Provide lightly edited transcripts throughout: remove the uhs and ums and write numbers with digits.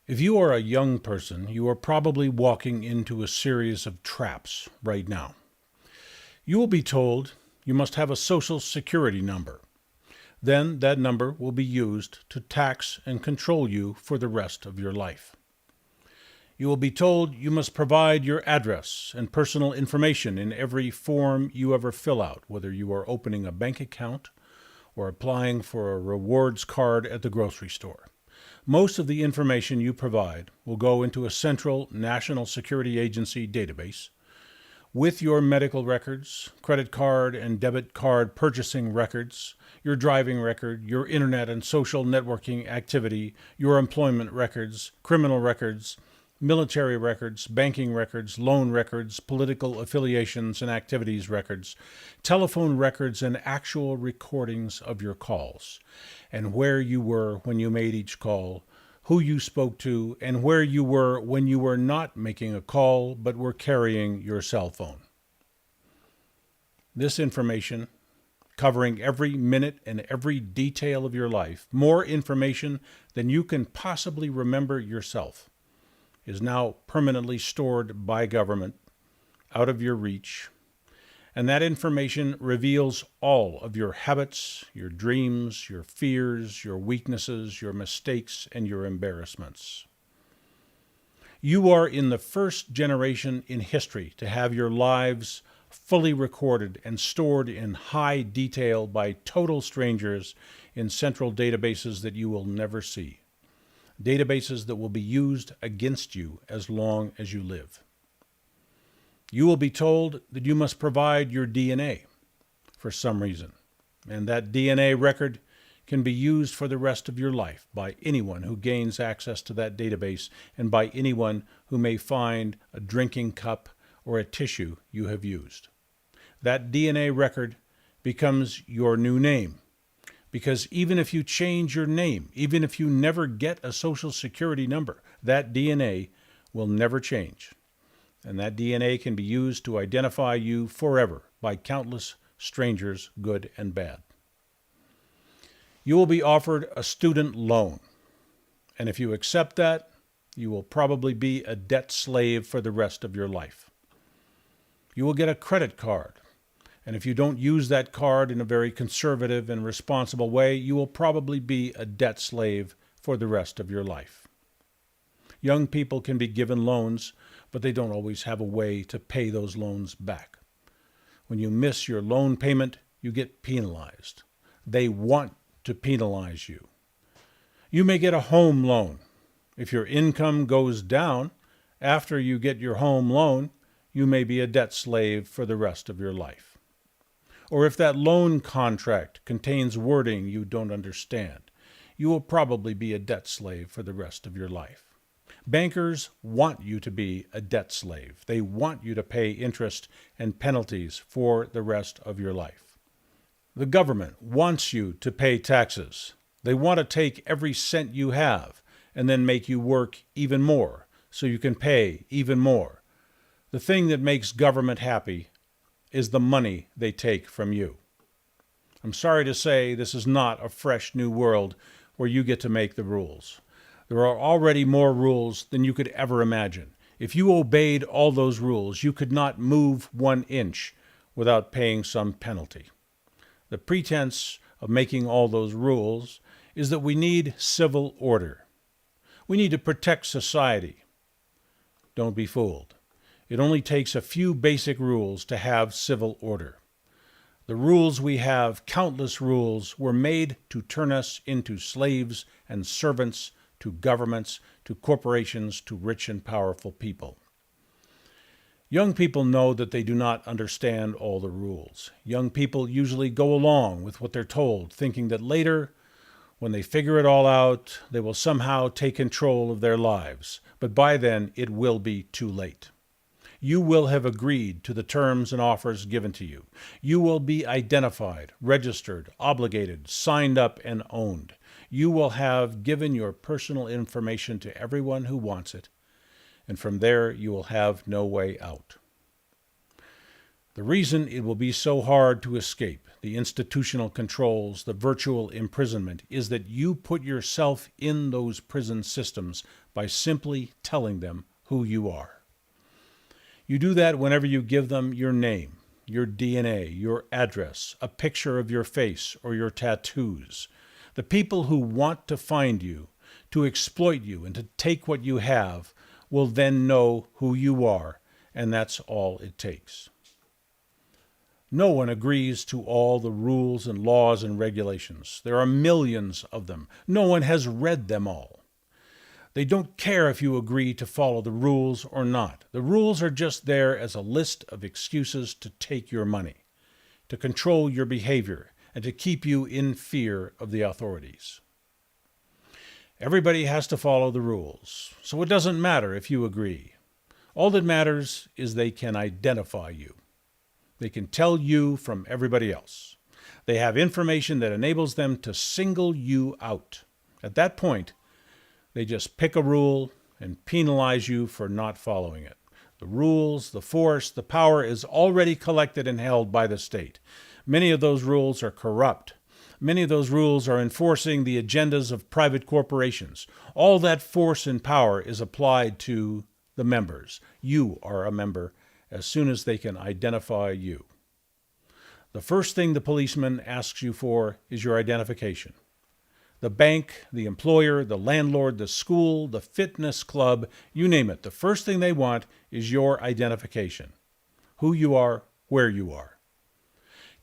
If you are a young person, you are probably walking into a series of traps right now. You will be told you must have a social security number. Then that number will be used to tax and control you for the rest of your life. You will be told you must provide your address and personal information in every form you ever fill out, whether you are opening a bank account or applying for a rewards card at the grocery store. Most of the information you provide will go into a central National Security Agency database with your medical records, credit card and debit card purchasing records, your driving record, your internet and social networking activity, your employment records, criminal records, military records, banking records, loan records, political affiliations and activities records, telephone records, and actual recordings of your calls, and where you were when you made each call, who you spoke to, and where you were when you were not making a call but were carrying your cell phone. This information, covering every minute and every detail of your life, more information than you can possibly remember yourself, is now permanently stored by government, out of your reach, and that information reveals all of your habits, your dreams, your fears, your weaknesses, your mistakes, and your embarrassments. You are in the first generation in history to have your lives fully recorded and stored in high detail by total strangers in central databases that you will never see. Databases that will be used against you as long as you live. You will be told that you must provide your DNA for some reason, and that DNA record can be used for the rest of your life by anyone who gains access to that database and by anyone who may find a drinking cup or a tissue you have used. That DNA record becomes your new name. Because even if you change your name, even if you never get a social security number, that DNA will never change. And that DNA can be used to identify you forever by countless strangers, good and bad. You will be offered a student loan. And if you accept that, you will probably be a debt slave for the rest of your life. You will get a credit card. And if you don't use that card in a very conservative and responsible way, you will probably be a debt slave for the rest of your life. Young people can be given loans, but they don't always have a way to pay those loans back. When you miss your loan payment, you get penalized. They want to penalize you. You may get a home loan. If your income goes down after you get your home loan, you may be a debt slave for the rest of your life. Or if that loan contract contains wording you don't understand, you will probably be a debt slave for the rest of your life. Bankers want you to be a debt slave. They want you to pay interest and penalties for the rest of your life. The government wants you to pay taxes. They want to take every cent you have and then make you work even more so you can pay even more. The thing that makes government happy is the money they take from you. I'm sorry to say this is not a fresh new world where you get to make the rules. There are already more rules than you could ever imagine. If you obeyed all those rules, you could not move 1 inch without paying some penalty. The pretense of making all those rules is that we need civil order. We need to protect society. Don't be fooled. It only takes a few basic rules to have civil order. The rules we have, countless rules, were made to turn us into slaves and servants to governments, to corporations, to rich and powerful people. Young people know that they do not understand all the rules. Young people usually go along with what they're told, thinking that later, when they figure it all out, they will somehow take control of their lives. But by then, it will be too late. You will have agreed to the terms and offers given to you. You will be identified, registered, obligated, signed up, and owned. You will have given your personal information to everyone who wants it, and from there you will have no way out. The reason it will be so hard to escape the institutional controls, the virtual imprisonment, is that you put yourself in those prison systems by simply telling them who you are. You do that whenever you give them your name, your DNA, your address, a picture of your face or your tattoos. The people who want to find you, to exploit you, and to take what you have will then know who you are, and that's all it takes. No one agrees to all the rules and laws and regulations. There are millions of them. No one has read them all. They don't care if you agree to follow the rules or not. The rules are just there as a list of excuses to take your money, to control your behavior, and to keep you in fear of the authorities. Everybody has to follow the rules, so it doesn't matter if you agree. All that matters is they can identify you. They can tell you from everybody else. They have information that enables them to single you out. At that point, they just pick a rule and penalize you for not following it. The rules, the force, the power is already collected and held by the state. Many of those rules are corrupt. Many of those rules are enforcing the agendas of private corporations. All that force and power is applied to the members. You are a member as soon as they can identify you. The first thing the policeman asks you for is your identification. The bank, the employer, the landlord, the school, the fitness club, you name it. The first thing they want is your identification. Who you are, where you are.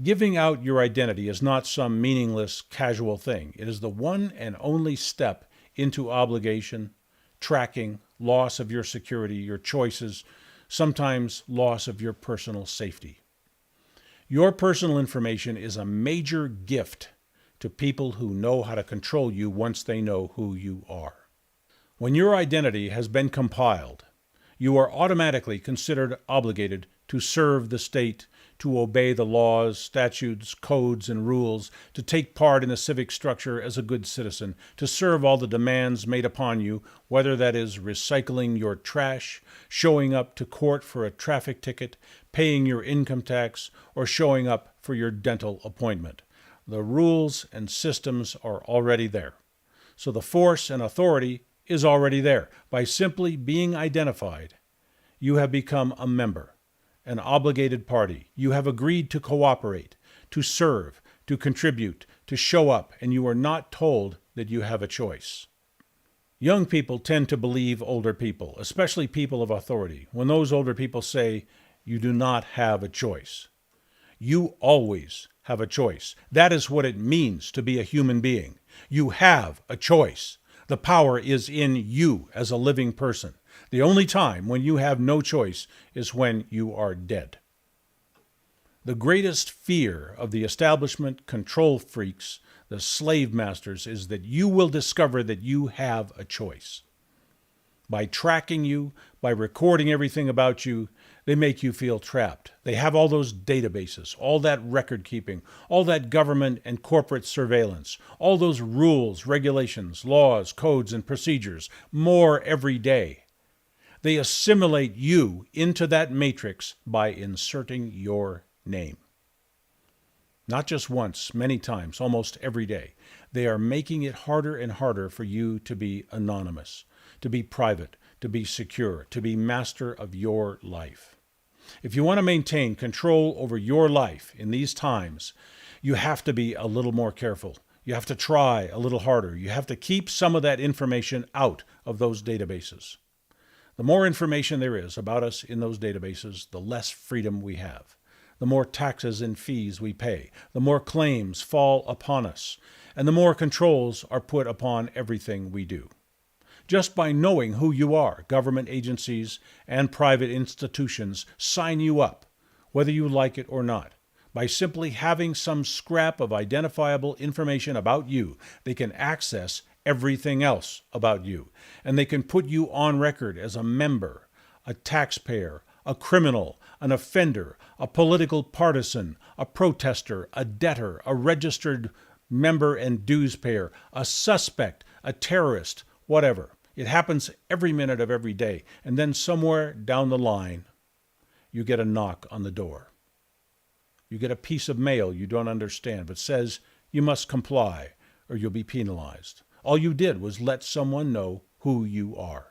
Giving out your identity is not some meaningless, casual thing. It is the one and only step into obligation, tracking, loss of your security, your choices, sometimes loss of your personal safety. Your personal information is a major gift to people who know how to control you once they know who you are. When your identity has been compiled, you are automatically considered obligated to serve the state, to obey the laws, statutes, codes, and rules, to take part in the civic structure as a good citizen, to serve all the demands made upon you, whether that is recycling your trash, showing up to court for a traffic ticket, paying your income tax, or showing up for your dental appointment. The rules and systems are already there. So the force and authority is already there. By simply being identified, you have become a member, an obligated party. You have agreed to cooperate, to serve, to contribute, to show up, and you are not told that you have a choice. Young people tend to believe older people, especially people of authority, when those older people say, you do not have a choice. You always have a choice. That is what it means to be a human being. You have a choice. The power is in you as a living person. The only time when you have no choice is when you are dead. The greatest fear of the establishment control freaks, the slave masters, is that you will discover that you have a choice. By tracking you, by recording everything about you, they make you feel trapped. They have all those databases, all that record keeping, all that government and corporate surveillance, all those rules, regulations, laws, codes, and procedures, more every day. They assimilate you into that matrix by inserting your name. Not just once, many times, almost every day. They are making it harder and harder for you to be anonymous, to be private, to be secure, to be master of your life. If you want to maintain control over your life in these times, you have to be a little more careful. You have to try a little harder. You have to keep some of that information out of those databases. The more information there is about us in those databases, the less freedom we have. The more taxes and fees we pay, the more claims fall upon us, and the more controls are put upon everything we do. Just by knowing who you are, government agencies and private institutions sign you up, whether you like it or not. By simply having some scrap of identifiable information about you, they can access everything else about you, and they can put you on record as a member, a taxpayer, a criminal, an offender, a political partisan, a protester, a debtor, a registered member and dues payer, a suspect, a terrorist, whatever. It happens every minute of every day, and then somewhere down the line, you get a knock on the door. You get a piece of mail you don't understand, but says you must comply or you'll be penalized. All you did was let someone know who you are.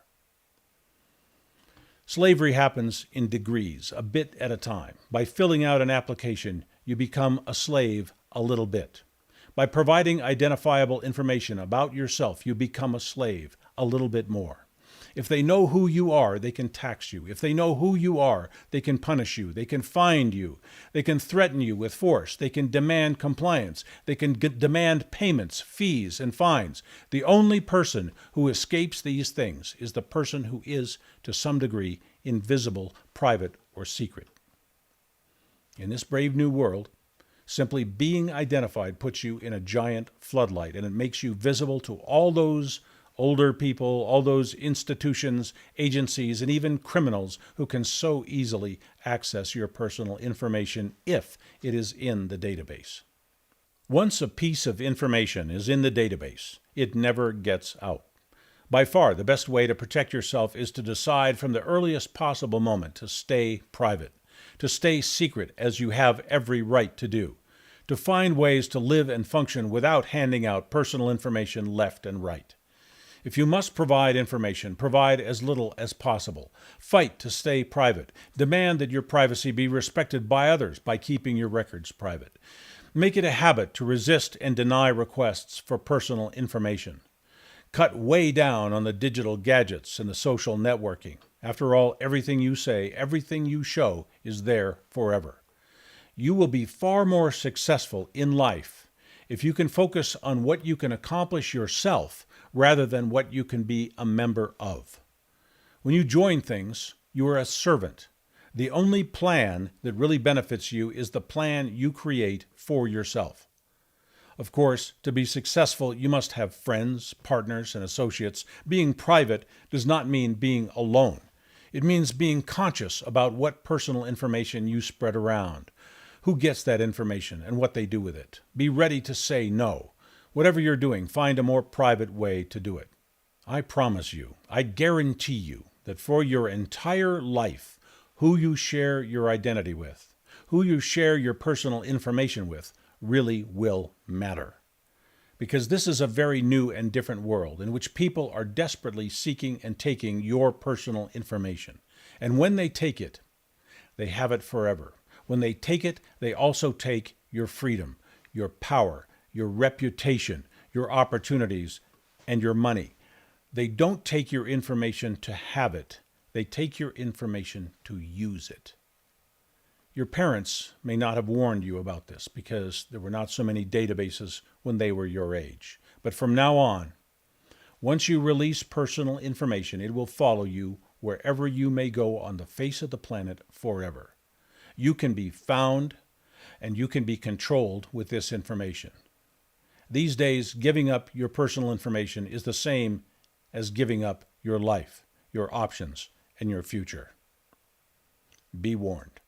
Slavery happens in degrees, a bit at a time. By filling out an application, you become a slave a little bit. By providing identifiable information about yourself, you become a slave a little bit more. If they know who you are, they can tax you. If they know who you are, they can punish you. They can fine you. They can threaten you with force. They can demand compliance. They can demand payments, fees, and fines. The only person who escapes these things is the person who is, to some degree, invisible, private, or secret. In this brave new world, simply being identified puts you in a giant floodlight, and it makes you visible to all those older people, all those institutions, agencies, and even criminals who can so easily access your personal information if it is in the database. Once a piece of information is in the database, it never gets out. By far, the best way to protect yourself is to decide from the earliest possible moment to stay private, to stay secret as you have every right to do, to find ways to live and function without handing out personal information left and right. If you must provide information, provide as little as possible. Fight to stay private. Demand that your privacy be respected by others by keeping your records private. Make it a habit to resist and deny requests for personal information. Cut way down on the digital gadgets and the social networking. After all, everything you say, everything you show is there forever. You will be far more successful in life if you can focus on what you can accomplish yourself rather than what you can be a member of. When you join things, you are a servant. The only plan that really benefits you is the plan you create for yourself. Of course, to be successful, you must have friends, partners, and associates. Being private does not mean being alone. It means being conscious about what personal information you spread around, who gets that information, and what they do with it. Be ready to say no. Whatever you're doing, find a more private way to do it. I promise you, I guarantee you that for your entire life, who you share your identity with, who you share your personal information with, really will matter. Because this is a very new and different world in which people are desperately seeking and taking your personal information. And when they take it, they have it forever. When they take it, they also take your freedom, your power, your reputation, your opportunities, and your money. They don't take your information to have it. They take your information to use it. Your parents may not have warned you about this because there were not so many databases when they were your age. But from now on, once you release personal information, it will follow you wherever you may go on the face of the planet forever. You can be found and you can be controlled with this information. These days, giving up your personal information is the same as giving up your life, your options, and your future. Be warned.